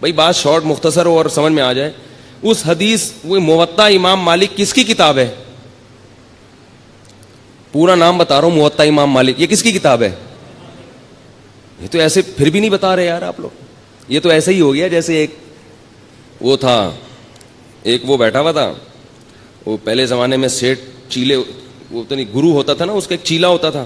بھائی بات شارٹ مختصر ہو اور سمجھ میں آ جائے. اس حدیث وہ موطا امام مالک کس کی کتاب ہے؟ پورا نام بتا رہا ہوں, موطا امام مالک, یہ کس کی کتاب ہے؟ یہ تو ایسے پھر بھی نہیں بتا رہے یار آپ لوگ. یہ تو ایسے ہی ہو گیا جیسے ایک وہ تھا, ایک وہ بیٹھا ہوا تھا, وہ پہلے زمانے میں سیٹ چیلے, وہ تو نہیں گرو ہوتا تھا نا, اس کا ایک چیلا ہوتا تھا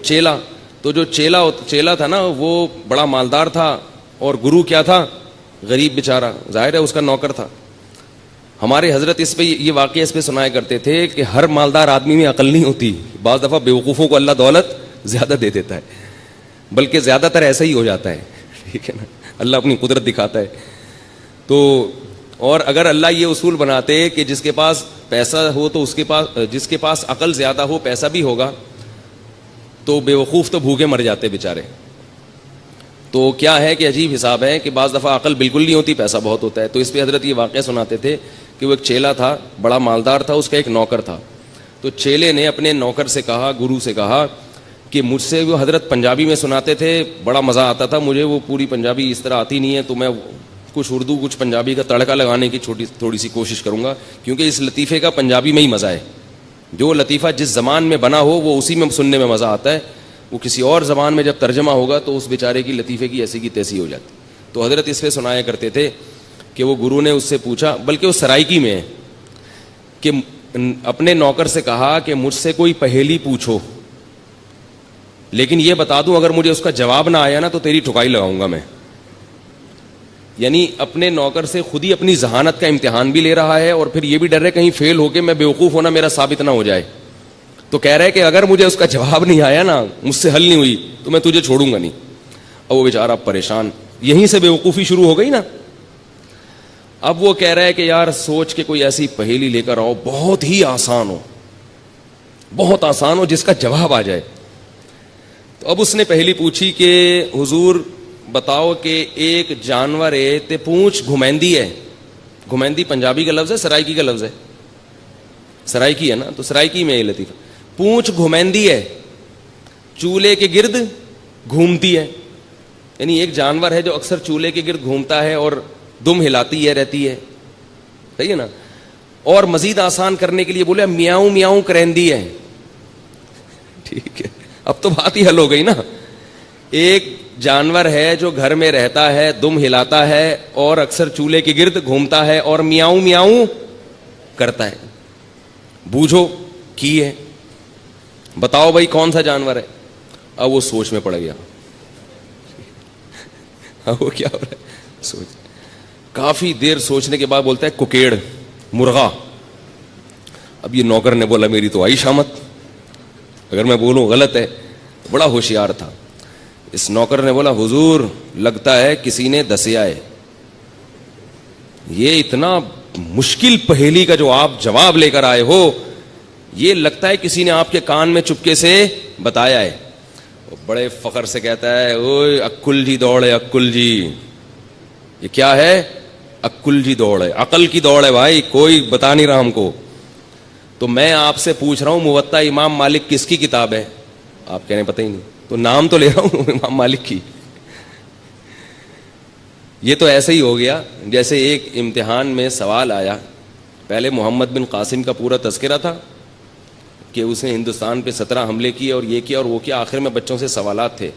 چیلا. تو جو چیلا تھا نا وہ بڑا مالدار تھا, اور گرو کیا تھا؟ غریب بیچارہ, ظاہر ہے اس کا نوکر تھا. ہمارے حضرت اس پہ یہ واقعہ اس پہ سنایا کرتے تھے کہ ہر مالدار آدمی میں عقل نہیں ہوتی, بعض دفعہ بیوقوفوں کو اللہ دولت زیادہ دے دیتا ہے, بلکہ زیادہ تر ایسا ہی ہو جاتا ہے, ٹھیک ہے نا, اللہ اپنی قدرت دکھاتا ہے. تو اور اگر اللہ یہ اصول بناتے کہ جس کے پاس پیسہ ہو تو اس کے پاس, جس کے پاس عقل زیادہ ہو پیسہ بھی ہوگا, تو بیوقوف تو بھوکے مر جاتے بیچارے. تو کیا ہے کہ عجیب حساب ہے کہ بعض دفعہ عقل بالکل نہیں ہوتی, پیسہ بہت ہوتا ہے. تو اس پہ حضرت یہ واقعہ سناتے تھے کہ وہ ایک چیلا تھا, بڑا مالدار تھا, اس کا ایک نوکر تھا. تو چیلے نے اپنے نوکر سے کہا, گرو سے کہا کہ مجھ سے, وہ حضرت پنجابی میں سناتے تھے, بڑا مزہ آتا تھا مجھے, وہ پوری پنجابی اس طرح آتی نہیں ہے, تو میں کچھ اردو کچھ پنجابی کا تڑکا لگانے کی تھوڑی سی کوشش کروں گا, کیونکہ اس لطیفے کا پنجابی میں ہی مزہ ہے. جو لطیفہ جس زبان میں بنا ہو وہ اسی میں سننے میں مزہ آتا ہے, وہ کسی اور زبان میں جب ترجمہ ہوگا تو اس بیچارے کی لطیفے کی ایسی کی تیسی ہو جاتی. تو حضرت اس پہ سنایا کرتے تھے کہ وہ گرو نے اس سے پوچھا, بلکہ وہ سرائکی میں ہے, کہ اپنے نوکر سے کہا کہ مجھ سے کوئی پہیلی پوچھو, لیکن یہ بتا دوں اگر مجھے اس کا جواب نہ آیا نا تو تیری ٹھکائی لگاؤں گا میں. یعنی اپنے نوکر سے خود ہی اپنی ذہانت کا امتحان بھی لے رہا ہے, اور پھر یہ بھی ڈر ہے کہیں فیل ہو کے میں بیوقوف ہونا میرا ثابت نہ ہو جائے. تو کہہ رہے کہ اگر مجھے اس کا جواب نہیں آیا نا, مجھ سے حل نہیں ہوئی, تو میں تجھے چھوڑوں گا نہیں. اب وہ بیچارہ پریشان, یہیں سے بیوقوفی شروع ہو گئی نا. اب وہ کہہ رہا ہے کہ یار سوچ کے کوئی ایسی پہیلی لے کر آؤ بہت ہی آسان ہو, بہت آسان ہو, جس کا جواب آ جائے. تو اب اس نے پہلی پوچھی کہ حضور بتاؤ کہ ایک جانور ہے تے پونچھ گھمیندی ہے. گھمیندی پنجابی کا لفظ ہے, سرائکی کا لفظ ہے, سرائکی ہے نا, تو سرائکی میں یہ لطیفہ, پونچھ گھمیندی ہے, چولہے کے گرد گھومتی ہے. یعنی ایک جانور ہے جو اکثر چولہے کے گرد گھومتا ہے اور دم ہلاتی ہے رہتی ہے, صحیح ہے نا. اور مزید آسان کرنے کے لیے بولے میاؤں میاؤں کرندی ہے. ٹھیک ہے, اب تو بات ہی حل ہو گئی نا. ایک جانور ہے جو گھر میں رہتا ہے, دم ہلاتا ہے اور اکثر چولہے کے گرد گھومتا ہے اور میاؤں میاؤں کرتا ہے. بوجھو کی ہے, بتاؤ بھائی کون سا جانور ہے. اب وہ سوچ میں پڑ گیا. اب وہ کیا ہو رہا ہے, سوچ. کافی دیر سوچنے کے بعد بولتا ہے ککیڑ, مرغا. اب یہ نوکر نے بولا میری تو آئی شامت, اگر میں بولوں غلط ہے. بڑا ہوشیار تھا. اس نوکر نے بولا حضور لگتا ہے کسی نے دسیا ہے, یہ اتنا مشکل پہیلی کا جو آپ جواب لے کر آئے ہو, یہ لگتا ہے کسی نے آپ کے کان میں چپکے سے بتایا ہے. وہ بڑے فخر سے کہتا ہے اوئے عقل جی دوڑ ہے, عقل جی. یہ کیا ہے؟ عقل جی دوڑ ہے, عقل کی دوڑ ہے بھائی, کوئی بتا نہیں رہا ہم کو. تو میں آپ سے پوچھ رہا ہوں موطا امام مالک کس کی کتاب ہے؟ آپ کہنے پتہ ہی نہیں. تو نام تو لے رہا ہوں امام مالک کی. یہ تو ایسے ہی ہو گیا جیسے ایک امتحان میں سوال آیا. پہلے محمد بن قاسم کا پورا تذکرہ تھا کہ اس نے ہندوستان پہ 17 حملے کیے اور یہ کیا اور وہ کیا. آخر میں بچوں سے سوالات تھے,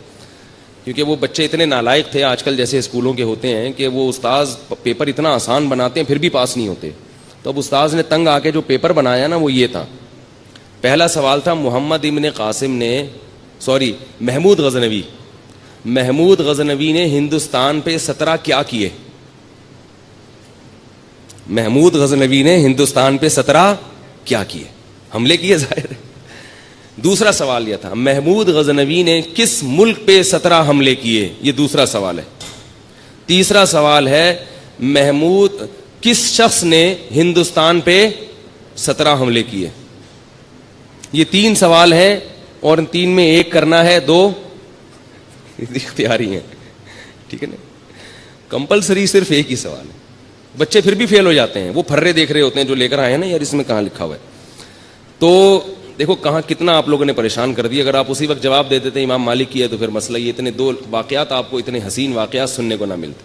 کیونکہ وہ بچے اتنے نالائق تھے, آج کل جیسے اسکولوں کے ہوتے ہیں کہ وہ استاذ پیپر اتنا آسان بناتے ہیں پھر بھی پاس نہیں ہوتے. تو اب استاذ نے تنگ آ کے جو پیپر بنایا نا وہ یہ تھا. پہلا سوال تھا محمود غزنوی نے ہندوستان پہ 17 کیا کیے. محمود غزنوی نے ہندوستان پہ 17 کیا کیے, حملے کیے ظاہر ہے. دوسرا سوال یہ تھا محمود غزنوی نے کس ملک پہ 17 حملے کیے, یہ دوسرا سوال ہے. تیسرا سوال ہے کس شخص نے ہندوستان پہ 17 حملے کیے. یہ 3 سوال ہیں اور 3 میں ایک کرنا ہے, 2 اختیاری ہیں. ٹھیک ہے نا, کمپلسری صرف ایک ہی سوال ہے. بچے پھر بھی فیل ہو جاتے ہیں, وہ پھرے دیکھ رہے ہوتے ہیں جو لے کر آئے ہیں نا, یار اس میں کہاں لکھا ہوا ہے. تو دیکھو کہاں کتنا آپ لوگوں نے پریشان کر دیا. اگر آپ اسی وقت جواب دے دیتے امام مالک کی ہے تو پھر مسئلہ یہ اتنے دو واقعات آپ کو اتنے حسین واقعات سننے کو نہ ملتے.